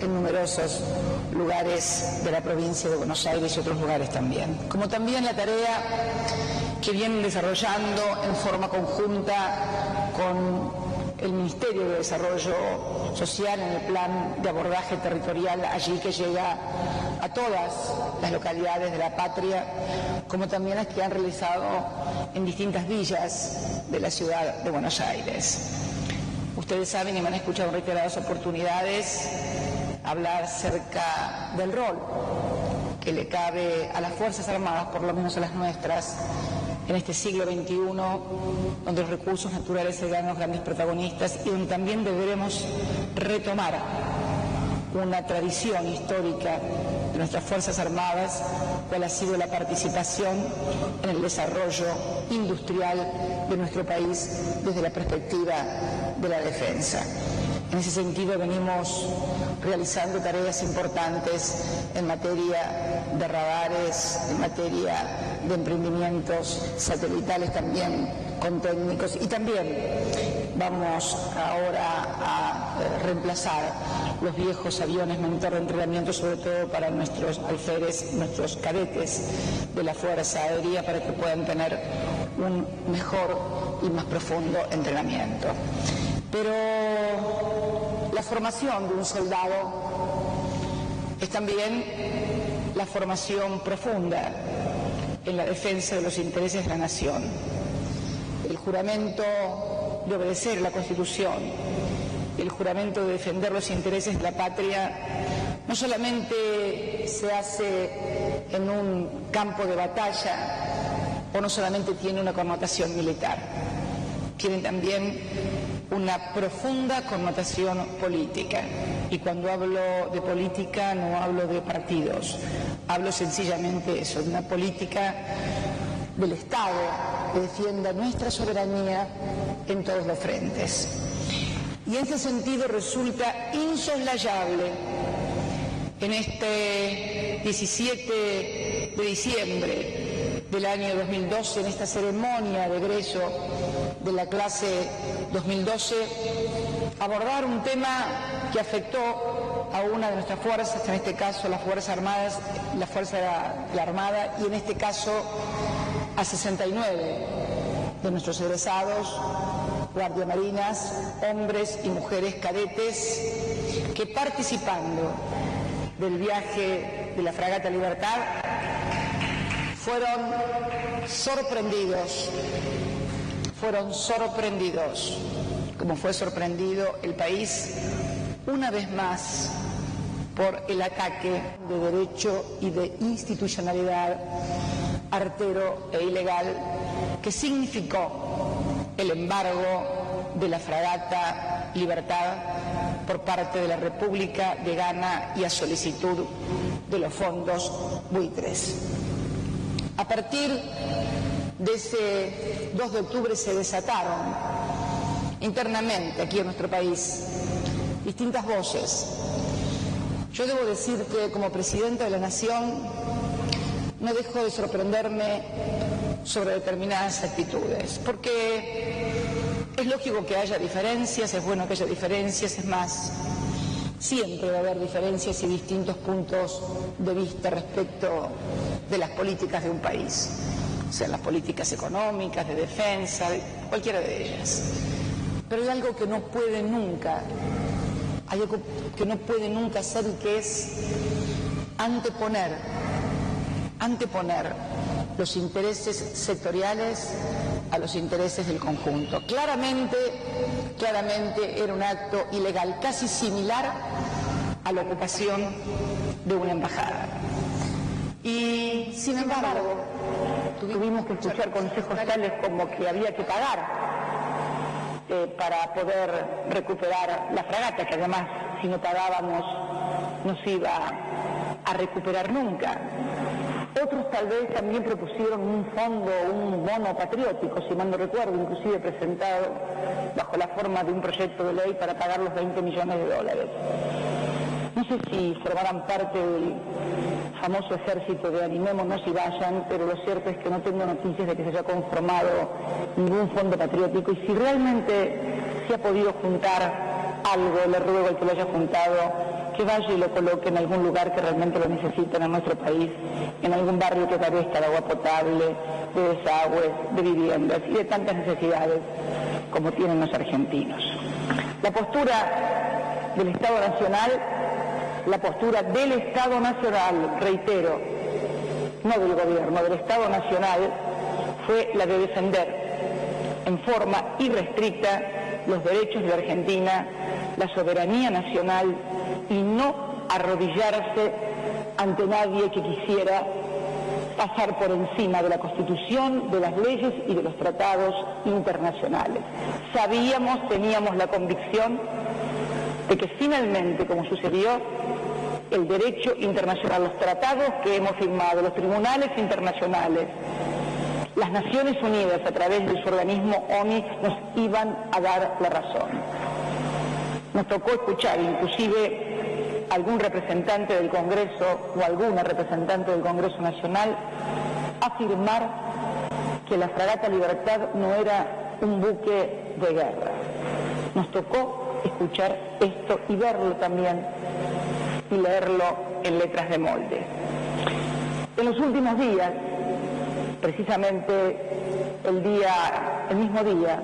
en numerosos lugares de la provincia de Buenos Aires y otros lugares también. Como también la tarea que vienen desarrollando en forma conjunta con el Ministerio de Desarrollo Social en el plan de abordaje territorial allí que llega a todas las localidades de la patria, como también las que han realizado en distintas villas de la ciudad de Buenos Aires. Ustedes saben y me han escuchado en reiteradas oportunidades hablar acerca del rol que le cabe a las Fuerzas Armadas, por lo menos a las nuestras, en este siglo XXI, donde los recursos naturales serán los grandes protagonistas y donde también deberemos retomar una tradición histórica de nuestras Fuerzas Armadas, cual ha sido la participación en el desarrollo industrial de nuestro país desde la perspectiva de la defensa. En ese sentido venimos realizando tareas importantes en materia de radares, en materia de emprendimientos satelitales también con técnicos, y también vamos ahora a reemplazar los viejos aviones mentor de entrenamiento, sobre todo para nuestros alférez, nuestros cadetes de la Fuerza Aérea, para que puedan tener un mejor y más profundo entrenamiento. Pero la formación de un soldado es también la formación profunda en la defensa de los intereses de la nación. El juramento de obedecer la Constitución, el juramento de defender los intereses de la patria, no solamente se hace en un campo de batalla o no solamente tiene una connotación militar, tiene también una profunda connotación política. Y cuando hablo de política no hablo de partidos, hablo sencillamente de eso, de una política del Estado que defienda nuestra soberanía en todos los frentes. Y en ese sentido resulta insoslayable en este 17 de diciembre del año 2012, en esta ceremonia de egreso de la clase 2012, abordar un tema que afectó a una de nuestras fuerzas, en este caso las Fuerzas Armadas, la Fuerza de la Armada, y en este caso a 69 de nuestros egresados, guardiamarinas, hombres y mujeres cadetes, que participando del viaje de la Fragata Libertad fueron sorprendidos, como fue sorprendido el país una vez más por el ataque de derecho y de institucionalidad artero e ilegal que significó el embargo de la Fragata Libertad por parte de la República de Ghana y a solicitud de los fondos buitres. A partir de ese 2 de octubre se desataron internamente aquí en nuestro país distintas voces. Yo debo decir que como Presidenta de la Nación no dejo de sorprenderme sobre determinadas actitudes, porque es lógico que haya diferencias, es bueno que haya diferencias, es más, siempre va a haber diferencias y distintos puntos de vista respecto de las políticas de un país, sean las políticas económicas, de defensa, de cualquiera de ellas. Pero hay algo que no puede nunca, ser y que es anteponer los intereses sectoriales a los intereses del conjunto. Claramente era un acto ilegal, casi similar a la ocupación de una embajada. Y sin embargo, tuvimos que escuchar consejos tales como que había que pagar para poder recuperar la fragata, que además si no pagábamos no se iba a recuperar nunca. Otros tal vez también propusieron un fondo, un bono patriótico, si mal no recuerdo, inclusive presentado bajo la forma de un proyecto de ley para pagar los 20 millones de dólares. No sé si formarán parte del famoso ejército de animémonos y vayan, pero lo cierto es que no tengo noticias de que se haya conformado ningún fondo patriótico, y si realmente se ha podido juntar algo, le ruego al que lo haya juntado que vaya y lo coloque en algún lugar que realmente lo necesiten en nuestro país, en algún barrio que carezca de agua potable, de desagües, de viviendas y de tantas necesidades como tienen los argentinos. La postura del Estado Nacional, reitero, no del Gobierno, del Estado Nacional, fue la de defender en forma irrestricta los derechos de la Argentina, la soberanía nacional y no arrodillarse ante nadie que quisiera pasar por encima de la Constitución, de las leyes y de los tratados internacionales. Teníamos la convicción de que finalmente, como sucedió, el derecho internacional, los tratados que hemos firmado, los tribunales internacionales, las Naciones Unidas a través de su organismo ONU nos iban a dar la razón. Nos tocó escuchar inclusive algún representante del Congreso o alguna representante del Congreso Nacional afirmar que la fragata Libertad no era un buque de guerra. Nos tocó escuchar esto y verlo también y leerlo en letras de molde. En los últimos días, precisamente el mismo día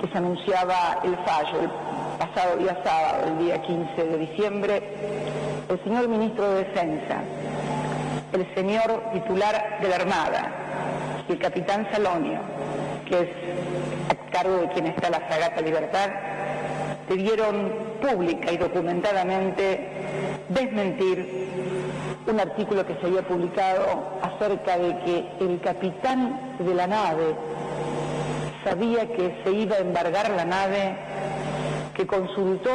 que se anunciaba el fallo, el pasado día sábado, el día 15 de diciembre, el señor ministro de Defensa, el señor titular de la Armada y el capitán Salonio, que es a cargo de quien está la fragata Libertad, debieron pública y documentadamente desmentir un artículo que se había publicado acerca de que el capitán de la nave sabía que se iba a embargar la nave, que consultó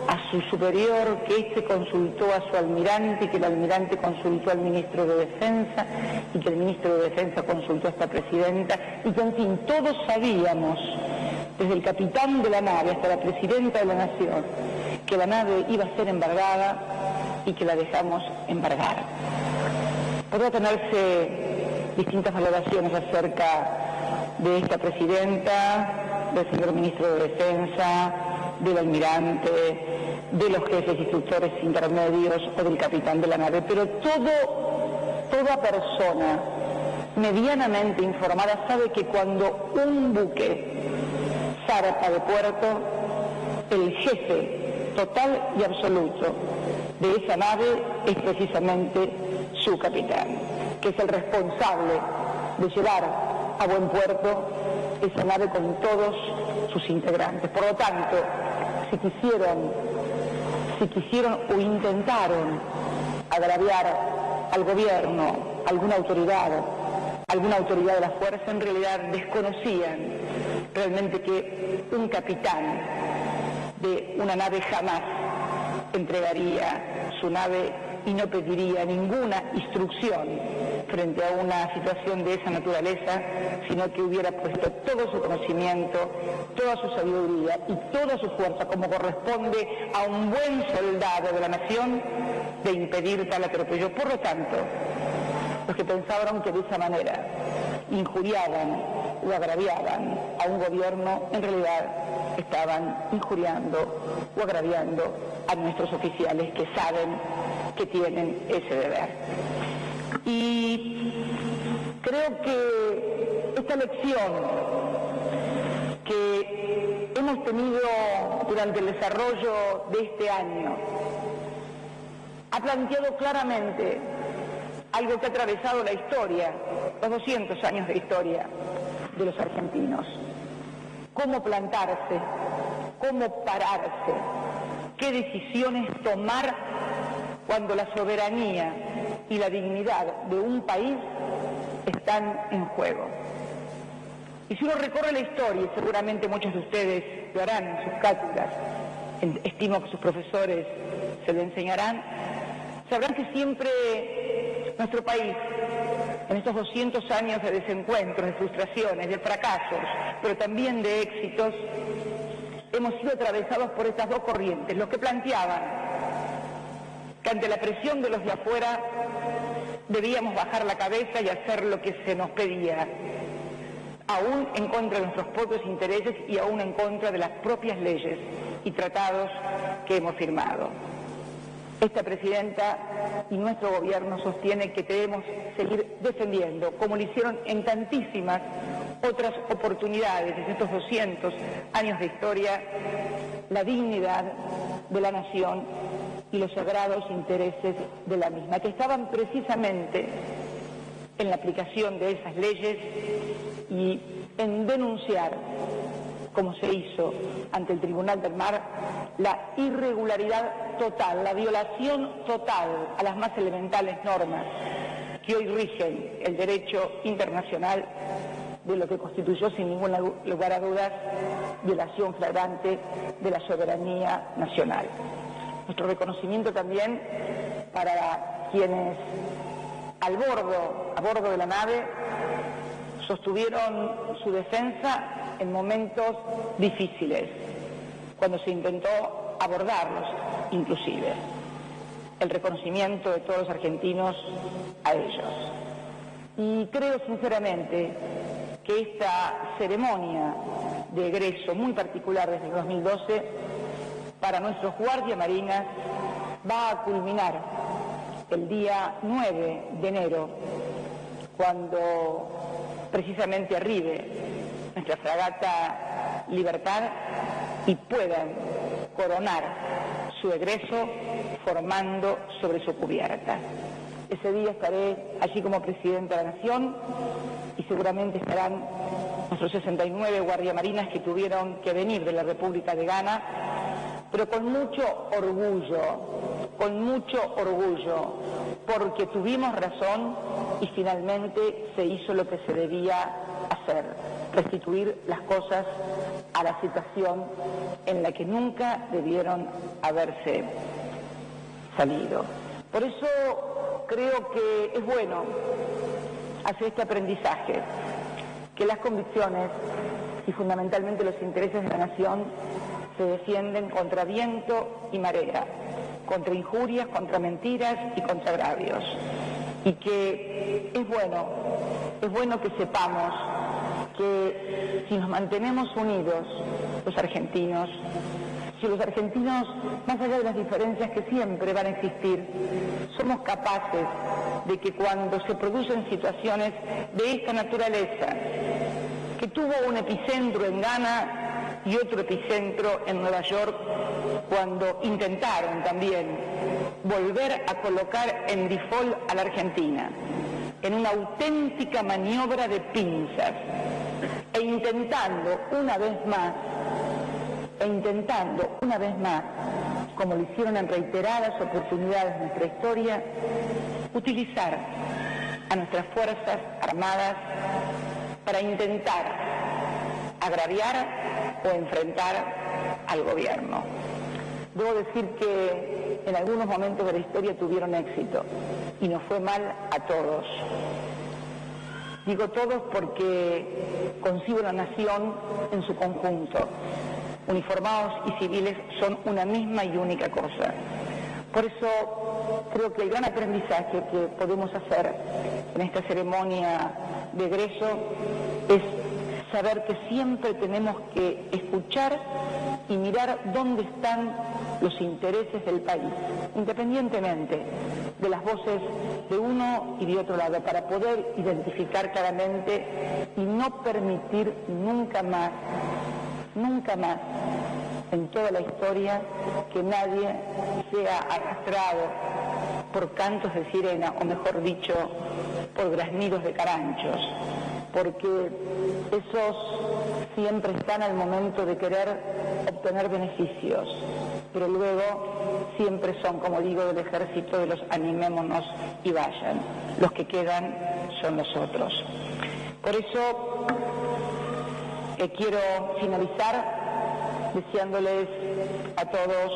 a su superior, que éste consultó a su almirante y que el almirante consultó al ministro de Defensa y que el ministro de Defensa consultó a esta presidenta y que en fin todos sabíamos, desde el capitán de la nave hasta la presidenta de la Nación, que la nave iba a ser embargada y que la dejamos embargar. Podrá tenerse distintas valoraciones acerca de esta presidenta, del señor ministro de Defensa, del almirante, de los jefes instructores intermedios o del capitán de la nave, pero toda persona medianamente informada sabe que cuando un buque zarpa de puerto, el jefe total y absoluto de esa nave es precisamente su capitán, que es el responsable de llevar a buen puerto esa nave con todos sus integrantes. Por lo tanto, si quisieron o intentaron agraviar al gobierno, alguna autoridad de la fuerza, en realidad desconocían realmente que un capitán de una nave jamás entregaría su nave y no pediría ninguna instrucción frente a una situación de esa naturaleza, sino que hubiera puesto todo su conocimiento, toda su sabiduría y toda su fuerza, como corresponde a un buen soldado de la nación, de impedir tal atropello. Por lo tanto, los que pensaban que de esa manera injuriaban o agraviaban a un gobierno, en realidad estaban injuriando o agraviando a nuestros oficiales que saben que tienen ese deber. Y creo que esta lección que hemos tenido durante el desarrollo de este año ha planteado claramente algo que ha atravesado la historia, los 200 años de historia de los argentinos. Cómo plantarse, cómo pararse, qué decisiones tomar cuando la soberanía y la dignidad de un país están en juego. Y si uno recorre la historia, y seguramente muchos de ustedes lo harán en sus cátedras, estimo que sus profesores se lo enseñarán, sabrán que siempre nuestro país, en estos 200 años de desencuentros, de frustraciones, de fracasos, pero también de éxitos, hemos sido atravesados por estas dos corrientes, los que planteaban que ante la presión de los de afuera debíamos bajar la cabeza y hacer lo que se nos pedía, aún en contra de nuestros propios intereses y aún en contra de las propias leyes y tratados que hemos firmado. Esta presidenta y nuestro gobierno sostiene que debemos seguir defendiendo, como lo hicieron en tantísimas otras oportunidades en estos 200 años de historia, la dignidad de la nación y los sagrados intereses de la misma, que estaban precisamente en la aplicación de esas leyes y en denunciar, como se hizo ante el Tribunal del Mar, la irregularidad total, la violación total a las más elementales normas que hoy rigen el derecho internacional, de lo que constituyó sin ningún lugar a dudas violación flagrante de la soberanía nacional. Nuestro reconocimiento también para quienes a bordo de la nave sostuvieron su defensa en momentos difíciles, cuando se intentó abordarlos inclusive. El reconocimiento de todos los argentinos a ellos. Y creo sinceramente que esta ceremonia de egreso muy particular desde el 2012 para nuestros guardiamarinas va a culminar el día 9 de enero, cuando precisamente arribe nuestra fragata Libertad y puedan coronar su egreso formando sobre su cubierta. Ese día estaré allí como Presidenta de la Nación y seguramente estarán nuestros 69 guardiamarinas que tuvieron que venir de la República de Ghana, pero con mucho orgullo, porque tuvimos razón y finalmente se hizo lo que se debía hacer, restituir las cosas a la situación en la que nunca debieron haberse salido. Por eso creo que es bueno hacer este aprendizaje, que las convicciones y fundamentalmente los intereses de la nación se defienden contra viento y marea, contra injurias, contra mentiras y contra agravios. Y que es bueno que sepamos que si nos mantenemos unidos los argentinos, si los argentinos, más allá de las diferencias que siempre van a existir, somos capaces de que cuando se producen situaciones de esta naturaleza, que tuvo un epicentro en Ghana y otro epicentro en Nueva York, cuando intentaron también volver a colocar en default a la Argentina, en una auténtica maniobra de pinzas, e intentando una vez más, como lo hicieron en reiteradas oportunidades de nuestra historia, utilizar a nuestras Fuerzas Armadas para intentar agraviar o enfrentar al gobierno. Debo decir que en algunos momentos de la historia tuvieron éxito y nos fue mal a todos. Digo todos porque concibo la nación en su conjunto. Uniformados y civiles son una misma y única cosa. Por eso creo que el gran aprendizaje que podemos hacer en esta ceremonia de egreso es saber que siempre tenemos que escuchar y mirar dónde están los intereses del país, independientemente de las voces de uno y de otro lado, para poder identificar claramente y no permitir nunca más en toda la historia que nadie sea arrastrado por cantos de sirena, o mejor dicho, por graznidos de caranchos, porque esos siempre están al momento de querer obtener beneficios, pero luego siempre son, como digo, del ejército de los animémonos y vayan. Los que quedan son los otros. Por eso quiero finalizar deseándoles a todos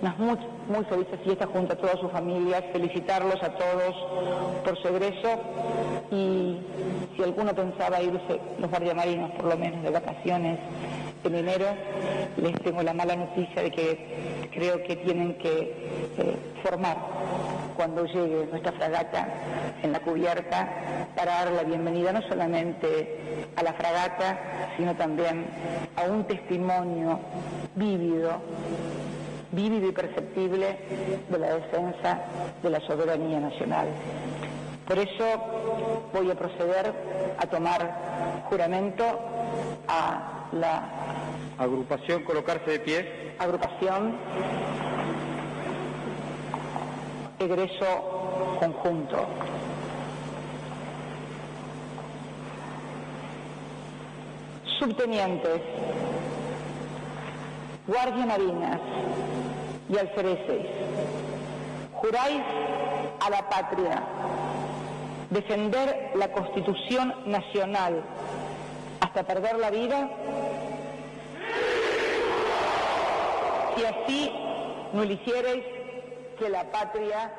unas muy felices fiestas junto a todas sus familias, felicitarlos a todos por su egreso, y si alguno pensaba irse, los guardiamarinos por lo menos de vacaciones en enero, les tengo la mala noticia de que creo que tienen que formar cuando llegue nuestra fragata en la cubierta para dar la bienvenida no solamente a la fragata, sino también a un testimonio vívido vívido y perceptible de la defensa de la soberanía nacional. Por eso voy a proceder a tomar juramento a la agrupación. Colocarse de pie. Agrupación Egreso Conjunto. Subtenientes, guardias marinas y alfereces, juráis a la patria defender la Constitución Nacional hasta perder la vida. Si así no lo hicierais, que la patria